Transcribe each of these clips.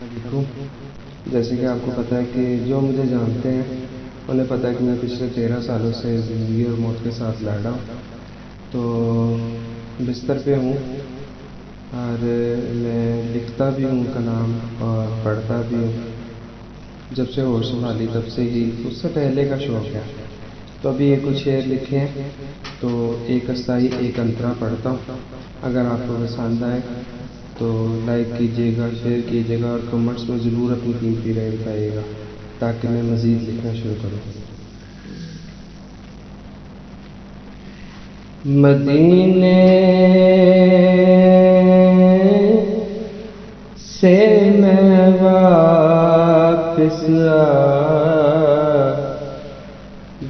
علیکم۔ جیسے کہ آپ کو پتہ ہے کہ جو مجھے جانتے ہیں انہیں پتہ ہے کہ میں پچھلے 13 سالوں سے زندگی اور موت کے ساتھ لڑ رہا ہوں۔ تو بستر پہ ہوں اور میں لکھتا بھی ہوں کلام اور پڑھتا بھی ہوں۔ جب سے ہوش سنبھالی تب سے ہی، اس سے پہلے کا شوق ہے۔ تو ابھی یہ کچھ شعر لکھے ہیں، تو ایک استائی ایک انترا پڑھتا ہوں۔ اگر آپ کو پسند آئے تو لائک کیجیے گا، شیئر کیجیے گا اور کمنٹس میں ضرور اپنی قیمتی رائے بتائیے گا تاکہ میں مزید لکھنا شروع کروں۔ مدینے سے میں واپس آ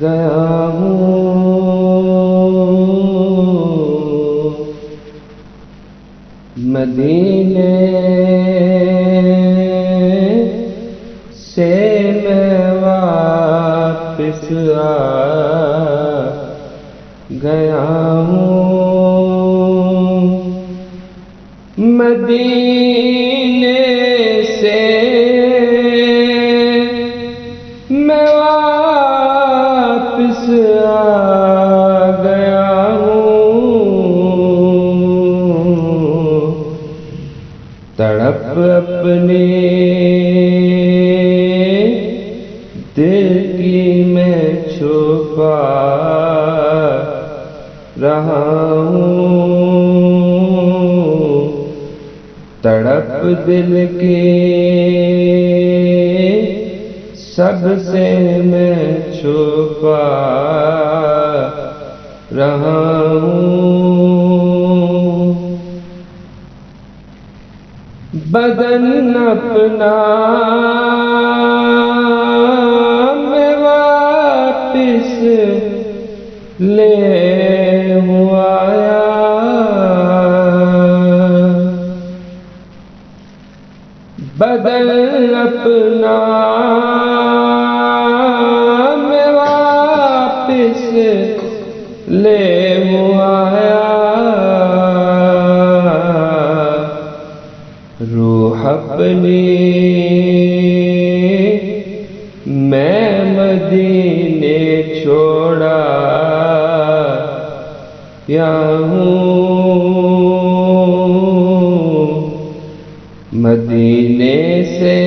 گیا ہوں، مدینے سے میں واپس آ گیا ہوں، مدینے سے میں واپس آ گیا ہوں، تڑپ اپنے دل کی میں چھپا رہا ہوں، تڑپ دل کی سب سے میں چھپا رہا ہوں، بدن اپنا میں واپس لے آیا، بدن اپنا میں واپس لے آیا، روح اپنی میں مدینے چھوڑا یا ہوں، مدینے سے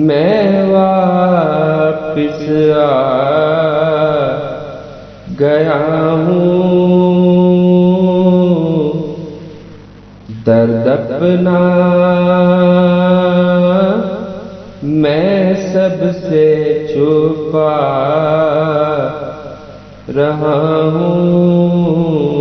میں واپس آ گیا ہوں، درد اپنا میں سب سے چھپا رہا ہوں،